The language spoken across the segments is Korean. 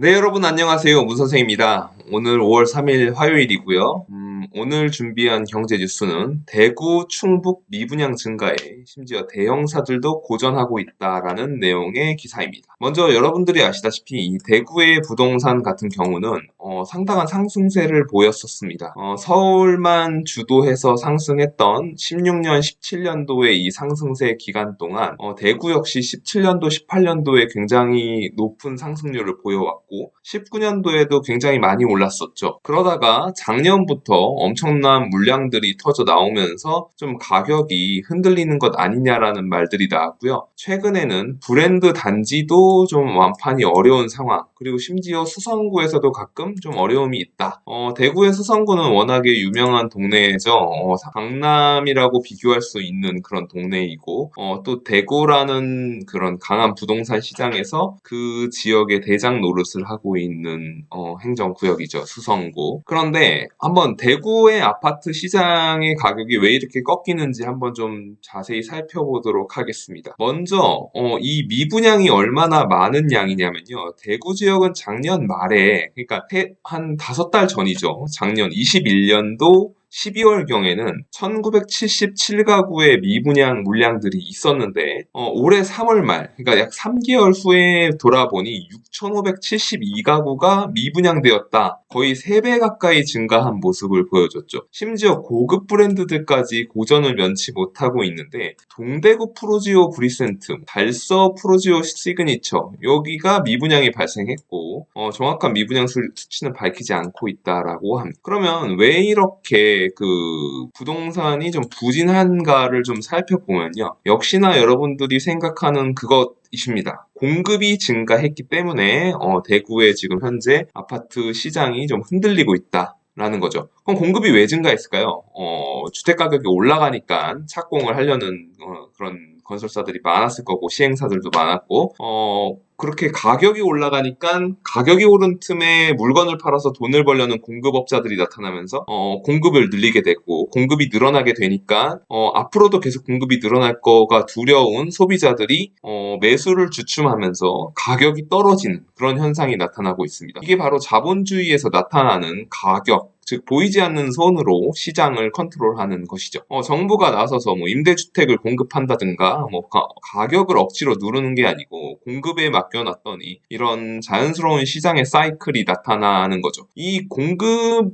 네, 여러분 안녕하세요. 문선생입니다. 오늘 5월 3일 화요일이고요. 오늘 준비한 경제 뉴스는 대구, 충북 미분양 증가에 심지어 대형사들도 고전하고 있다라는 내용의 기사입니다. 먼저 여러분들이 아시다시피 이 대구의 부동산 같은 경우는 상당한 상승세를 보였었습니다. 서울만 주도해서 상승했던 16년, 17년도의 이 상승세 기간 동안 대구 역시 17년도, 18년도에 굉장히 높은 상승률을 보여왔고 19년도에도 굉장히 많이 올랐었죠. 그러다가 작년부터 엄청난 물량들이 터져 나오면서 좀 가격이 흔들리는 것 아니냐라는 말들이 나왔고요. 최근에는 브랜드 단지도 좀 완판이 어려운 상황, 그리고 심지어 수성구에서도 가끔 좀 어려움이 있다. 대구의 수성구는 워낙에 유명한 동네죠. 강남이라고 비교할 수 있는 그런 동네이고 또 대구라는 그런 강한 부동산 시장에서 그 지역의 대장 노릇을 하고 있는 행정구역이죠. 수성구. 그런데 한번 대구의 아파트 시장의 가격이 왜 이렇게 꺾이는지 한번 좀 자세히 살펴보도록 하겠습니다. 먼저 이 미분양이 얼마나 많은 양이냐면요. 대구 지역은 작년 말에, 그러니까 한 5달 전이죠. 작년 21년도 12월경에는 1977가구의 미분양 물량들이 있었는데 올해 3월 말, 그러니까 약 3개월 후에 돌아보니 6572가구가 미분양되었다. 거의 3배 가까이 증가한 모습을 보여줬죠. 심지어 고급 브랜드들까지 고전을 면치 못하고 있는데 동대구 프로지오 브리센트, 달서 프로지오 시그니처 여기가 미분양이 발생했고 정확한 미분양 수치는 밝히지 않고 있다라고 합니다. 그러면 왜 이렇게 그 부동산이 좀 부진한가를 좀 살펴보면요. 역시나 여러분들이 생각하는 그것이십니다. 공급이 증가했기 때문에 대구의 지금 현재 아파트 시장이 좀 흔들리고 있다. 라는 거죠. 그럼 공급이 왜 증가했을까요? 주택 가격이 올라가니까 착공을 하려는 그런 건설사들이 많았을 거고 시행사들도 많았고 그렇게 가격이 올라가니까 가격이 오른 틈에 물건을 팔아서 돈을 벌려는 공급업자들이 나타나면서 공급을 늘리게 되고 공급이 늘어나게 되니까 앞으로도 계속 공급이 늘어날 거가 두려운 소비자들이 매수를 주춤하면서 가격이 떨어지는 그런 현상이 나타나고 있습니다. 이게 바로 자본주의에서 나타나는 가격, 즉 보이지 않는 손으로 시장을 컨트롤하는 것이죠. 정부가 나서서 뭐 임대주택을 공급한다든가 뭐 가격을 억지로 누르는 게 아니고 공급에 맡겨놨더니 이런 자연스러운 시장의 사이클이 나타나는 거죠. 이 공급이라는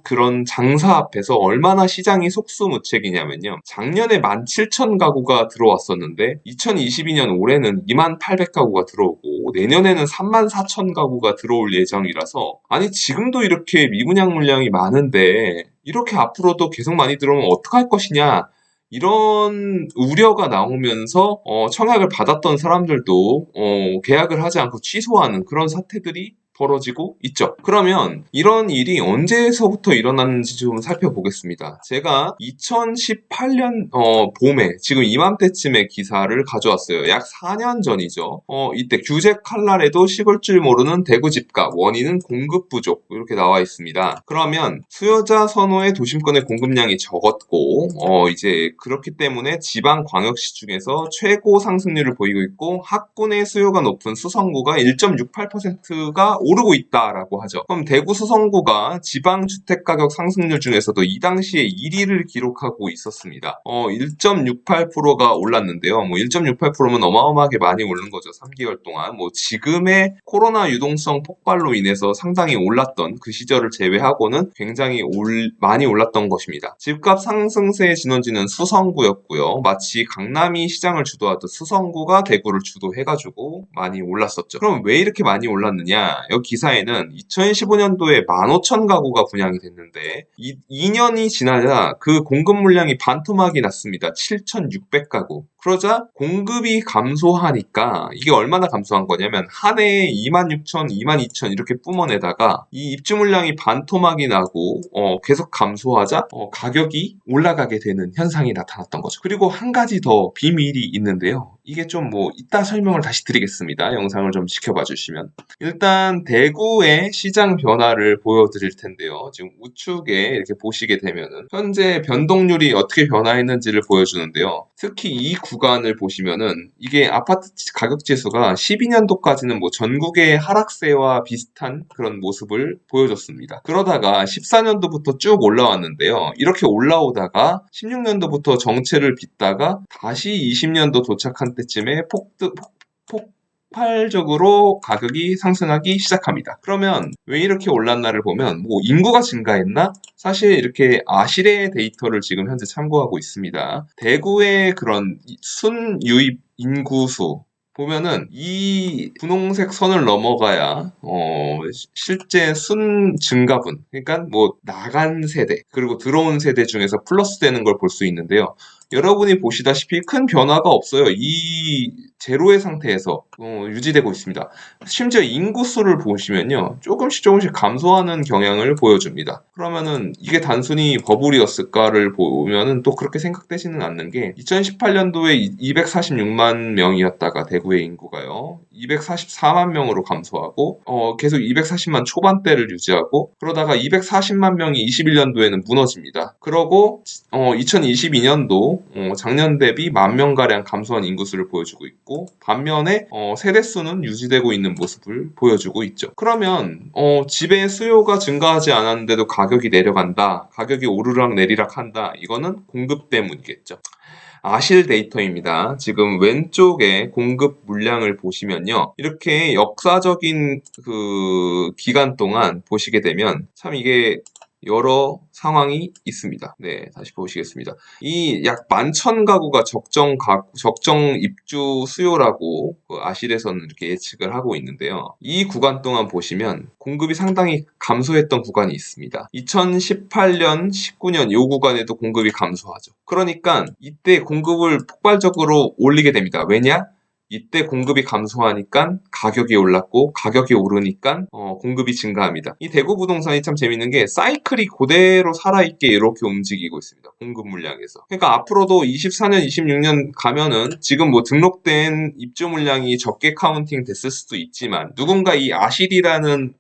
그런 장사 앞에서 얼마나 시장이 속수무책이냐면요. 작년에 17,000가구가 들어왔었는데 2022년 올해는 28,000가구가 들어오고 내년에는 34,000가구가 들어올 예정이라서 아니 지금도 이렇게 미분양 물량이 많은데 이렇게 앞으로도 계속 많이 들어오면 어떡할 것이냐 이런 우려가 나오면서 청약을 받았던 사람들도 계약을 하지 않고 취소하는 그런 사태들이 벌어지고 있죠. 그러면 이런 일이 언제서부터 일어났는지 좀 살펴보겠습니다. 제가 2018년 봄에 지금 이맘때쯤에 기사를 가져왔어요. 약 4년 전이죠. 이때 규제 칼날에도 식을 줄 모르는 대구 집값, 원인은 공급 부족 이렇게 나와 있습니다. 그러면 수요자 선호의 도심권의 공급량이 적었고 이제 그렇기 때문에 지방 광역시 중에서 최고 상승률을 보이고 있고 학군의 수요가 높은 수성구가 1.68%가 오르고 있다라고 하죠. 그럼 대구 수성구가 지방 주택 가격 상승률 중에서도 이 당시에 1위를 기록하고 있었습니다. 1.68%가 올랐는데요. 뭐 1.68%면 어마어마하게 많이 오른 거죠. 3개월 동안. 뭐 지금의 코로나 유동성 폭발로 인해서 상당히 올랐던 그 시절을 제외하고는 굉장히 많이 올랐던 것입니다. 집값 상승세의 진원지는 수성구였고요. 마치 강남이 시장을 주도하듯 수성구가 대구를 주도해가지고 많이 올랐었죠. 그럼 왜 이렇게 많이 올랐느냐? 여기 기사에는 2015년도에 15,000가구가 분양이 됐는데 2년이 지나자 그 공급 물량이 반토막이 났습니다. 7,600가구. 그러자 공급이 감소하니까 이게 얼마나 감소한 거냐면 한 해에 26,000, 22,000 이렇게 뿜어내다가 이 입주 물량이 반토막이 나고 계속 감소하자 가격이 올라가게 되는 현상이 나타났던 거죠. 그리고 한 가지 더 비밀이 있는데요. 이게 좀 뭐 이따 설명을 다시 드리겠습니다. 영상을 좀 지켜봐 주시면. 일단 일단 대구의 시장 변화를 보여드릴 텐데요. 지금 우측에 이렇게 보시게 되면은 현재 변동률이 어떻게 변화했는지를 보여주는데요. 특히 이 구간을 보시면은 이게 아파트 가격 지수가 12년도까지는 뭐 전국의 하락세와 비슷한 그런 모습을 보여줬습니다. 그러다가 14년도부터 쭉 올라왔는데요. 이렇게 올라오다가 16년도부터 정체를 빚다가 다시 20년도 도착한 때쯤에 폭발적으로 가격이 상승하기 시작합니다. 그러면 왜 이렇게 올랐나를 보면 뭐 인구가 증가했나? 사실 이렇게 아실의 데이터를 지금 현재 참고하고 있습니다. 대구의 그런 순유입 인구수 보면은 이 분홍색 선을 넘어가야 실제 순 증가분, 그러니까 뭐 나간 세대 그리고 들어온 세대 중에서 플러스 되는 걸 볼 수 있는데요. 여러분이 보시다시피 큰 변화가 없어요. 이 제로의 상태에서 유지되고 있습니다. 심지어 인구수를 보시면요. 조금씩 감소하는 경향을 보여줍니다. 그러면은 이게 단순히 버블이었을까를 보면은 또 그렇게 생각되지는 않는 게 2018년도에 246만 명이었다가 대구의 인구가요. 244만 명으로 감소하고 계속 240만 초반대를 유지하고 그러다가 240만 명이 21년도에는 무너집니다. 그러고 2022년도 작년 대비 10,000명가량 감소한 인구수를 보여주고 있고 반면에 세대수는 유지되고 있는 모습을 보여주고 있죠. 그러면 집의 수요가 증가하지 않았는데도 가격이 내려간다. 가격이 오르락 내리락 한다. 이거는 공급 때문이겠죠. 아실 데이터입니다. 지금 왼쪽에 공급 물량을 보시면요. 이렇게 역사적인 그 기간 동안 보시게 되면 참 이게 여러 상황이 있습니다. 네, 다시 보시겠습니다. 이 약 11,000가구가 적정 입주 수요라고 그 아실에서는 이렇게 예측을 하고 있는데요. 이 구간 동안 보시면 공급이 상당히 감소했던 구간이 있습니다. 2018년, 19년 이 구간에도 공급이 감소하죠. 그러니까 이때 공급을 폭발적으로 올리게 됩니다. 왜냐? 이때 공급이 감소하니까 가격이 올랐고 가격이 오르니까 공급이 증가합니다. 이 대구 부동산이 참 재밌는 게 사이클이 그대로 살아있게 이렇게 움직이고 있습니다. 공급 물량에서. 그러니까 앞으로도 24년, 26년 가면은 지금 뭐 등록된 입주 물량이 적게 카운팅 됐을 수도 있지만 누군가 이 아실이라는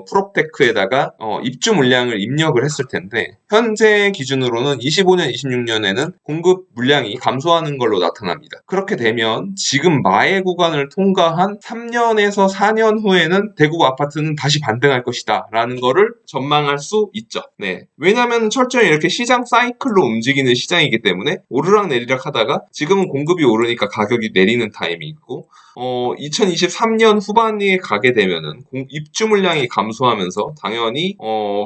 프롭테크에다가 입주 물량을 입력을 했을 텐데 현재 기준으로는 25년, 26년에는 공급 물량이 감소하는 걸로 나타납니다. 그렇게 되면 지금 마의 구간을 통과한 3년에서 4년 후에는 대구 아파트는 다시 반등할 것이다 라는 거를 전망할 수 있죠. 네. 왜냐하면 철저히 이렇게 시장 사이클로 움직이는 시장이기 때문에 오르락 내리락 하다가 지금은 공급이 오르니까 가격이 내리는 타임이 있고 2023년 후반에 가게 되면은 입주 물량이 감소하면서 당연히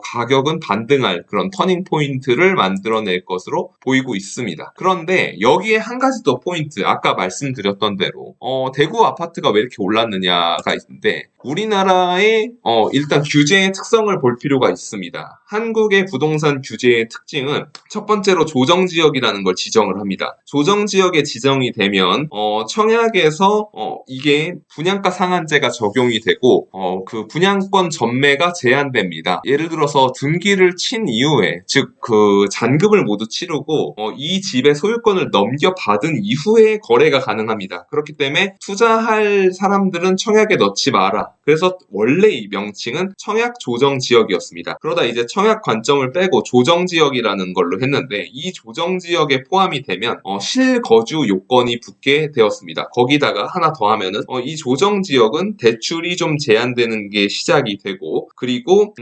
가격은 반등할 그런 터닝 포인트를 만들어낼 것으로 보이고 있습니다. 그런데 여기에 한 가지 더 포인트, 아까 말씀드렸던 대로 대구 아파트가 왜 이렇게 올랐느냐가 있는데 우리나라의 일단 규제의 특성을 볼 필요가 있습니다. 한국의 부동산 규제의 특징은 첫 번째로 조정지역이라는 걸 지정을 합니다. 조정지역에 지정이 되면 청약에서 이게 분양가 상한제가 적용이 되고 그 분양권 전매가 제한됩니다. 예를 들어서 등기를 친 이후에 즉 그 잔금을 모두 치르고 이 집의 소유권을 넘겨받은 이후에 거래가 가능합니다. 그렇기 때문에 투자할 사람들은 청약에 넣지 마라. 그래서 원래 이 명칭은 청약 조정 지역이었습니다. 그러다 이제 청약 관점을 빼고 조정 지역이라는 걸로 했는데 이 조정 지역에 포함이 되면 실거주 요건이 붙게 되었습니다. 거기다가 하나 더 하면은 이 조정 지역은 대출이 좀 제한되는 게 시작이 되고 그리고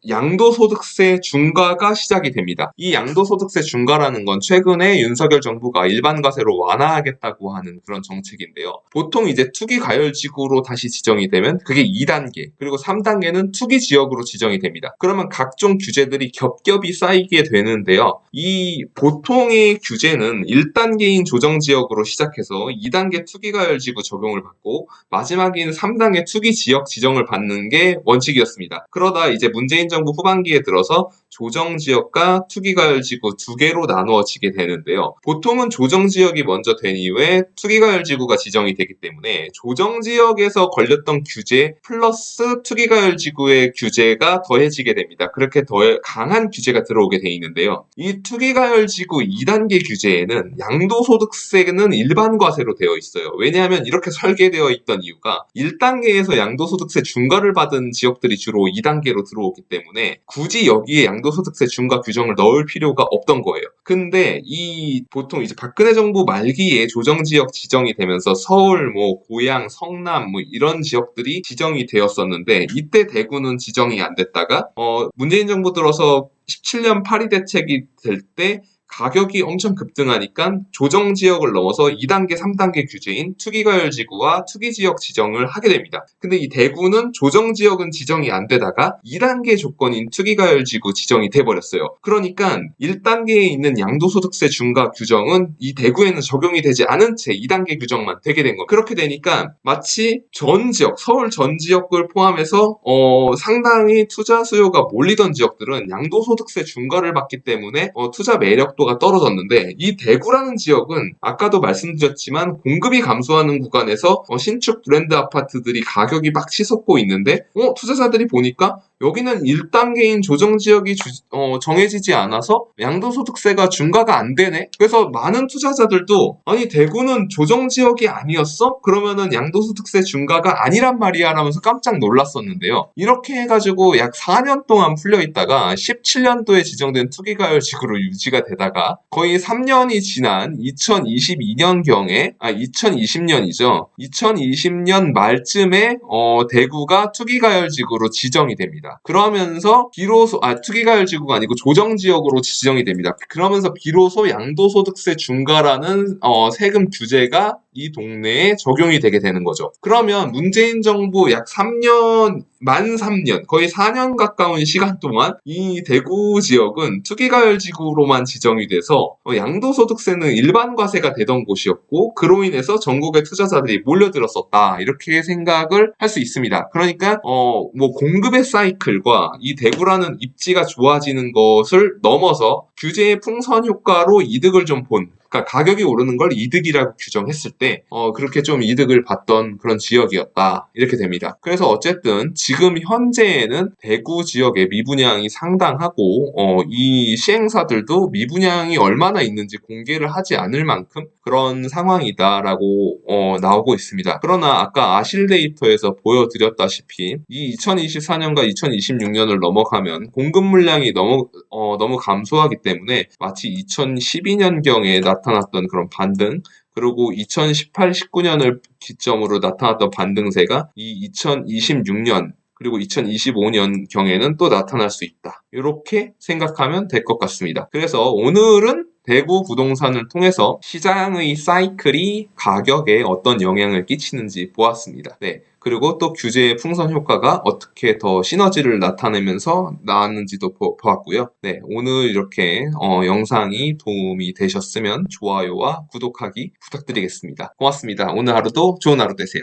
양도소득세 중과가 시작이 됩니다. 이 양도소득세 중과라는 건 최근에 윤석열 정부가 일반과세로 완화하겠다고 하는 그런 정책인데요. 보통 이제 투기가열지구로 다시 지정이 되면 그게 2단계 그리고 3단계는 투기지역으로 지정이 됩니다. 그러면 각종 규제들이 겹겹이 쌓이게 되는데요. 이 보통의 규제는 1단계인 조정지역으로 시작해서 2단계 투기가열지구 적용을 받고 마지막인 3단계 투기지역 지정을 받는 게 원칙이었습니다. 그러다 이제 문재인 정부 후반기에 들어서 조정지역과 투기가열지구 두 개로 나누어지게 되는데요. 보통은 조정지역이 먼저 된 이후에 투기가열지구가 지정이 되기 때문에 조정지역에서 걸렸던 규제 플러스 투기과열지구의 규제가 더해지게 됩니다. 그렇게 더 강한 규제가 들어오게 돼 있는데요. 이 투기과열지구 2단계 규제에는 양도소득세는 일반 과세로 되어 있어요. 왜냐하면 이렇게 설계되어 있던 이유가 1단계에서 양도소득세 중과를 받은 지역들이 주로 2단계로 들어오기 때문에 굳이 여기에 양도소득세 중과 규정을 넣을 필요가 없던 거예요. 근데 보통 이제 박근혜 정부 말기에 조정지역 지정이 되면서 서울, 고양, 성남 이런 지역들이 지정이 되었었는데 이때 대구는 지정이 안 됐다가 문재인 정부 들어서 17년 파리 대책이 될 때 가격이 엄청 급등하니까 조정지역을 넘어서 2단계, 3단계 규제인 투기과열지구와 투기지역 지정을 하게 됩니다. 근데 이 대구는 조정지역은 지정이 안 되다가 2단계 조건인 투기과열지구 지정이 돼버렸어요. 그러니까 1단계에 있는 양도소득세 중과 규정은 이 대구에는 적용이 되지 않은 채 2단계 규정만 되게 된 거예요. 그렇게 되니까 마치 전 지역, 서울 전 지역을 포함해서 상당히 투자 수요가 몰리던 지역들은 양도소득세 중과를 받기 때문에 투자 매력도가 떨어졌는데 이 대구라는 지역은 아까도 말씀드렸지만 공급이 감소하는 구간에서 신축 브랜드 아파트들이 가격이 막 치솟고 있는데 투자자들이 보니까 여기는 1단계인 조정지역이 정해지지 않아서 양도소득세가 중과가 안 되네? 그래서 많은 투자자들도 아니 대구는 조정지역이 아니었어? 그러면은 양도소득세 중과가 아니란 말이야 라면서 깜짝 놀랐었는데요. 이렇게 해가지고 약 4년 동안 풀려있다가 17년도에 지정된 투기과열지구로 유지가 되다가 거의 3년이 지난 2022년경에 2020년이죠. 2020년 말쯤에 대구가 투기과열지구로 지정이 됩니다. 그러면서 비로소 투기과열지구가 아니고 조정지역으로 지정이 됩니다. 그러면서 비로소 양도소득세 중과라는 세금 규제가 이 동네에 적용이 되게 되는 거죠. 그러면 문재인 정부 약 3년, 만 3년, 거의 4년 가까운 시간 동안 이 대구 지역은 투기과열지구로만 지정이 돼서 양도소득세는 일반 과세가 되던 곳이었고 그로 인해서 전국의 투자자들이 몰려들었었다. 이렇게 생각을 할 수 있습니다. 그러니까 공급의 사이클과 이 대구라는 입지가 좋아지는 것을 넘어서 규제의 풍선 효과로 이득을 좀 본, 그러니까 가격이 오르는 걸 이득이라고 규정했을 때 그렇게 좀 이득을 봤던 그런 지역이었다. 이렇게 됩니다. 그래서 어쨌든 지금 현재에는 대구 지역의 미분양이 상당하고 이 시행사들도 미분양이 얼마나 있는지 공개를 하지 않을 만큼 그런 상황이다라고 나오고 있습니다. 그러나 아까 아실데이터에서 보여드렸다시피 이 2024년과 2026년을 넘어가면 공급 물량이 너무 감소하기 때문에 마치 2012년경에 나타났던 그런 반등, 그리고 2018, 19년을 기점으로 나타났던 반등세가 이 2026년 그리고 2025년 경에는 또 나타날 수 있다. 이렇게 생각하면 될 것 같습니다. 그래서 오늘은 대구 부동산을 통해서 시장의 사이클이 가격에 어떤 영향을 끼치는지 보았습니다. 네. 그리고 또 규제의 풍선 효과가 어떻게 더 시너지를 나타내면서 나왔는지도 보았고요. 네, 오늘 이렇게 영상이 도움이 되셨으면 좋아요와 구독하기 부탁드리겠습니다. 고맙습니다. 오늘 하루도 좋은 하루 되세요.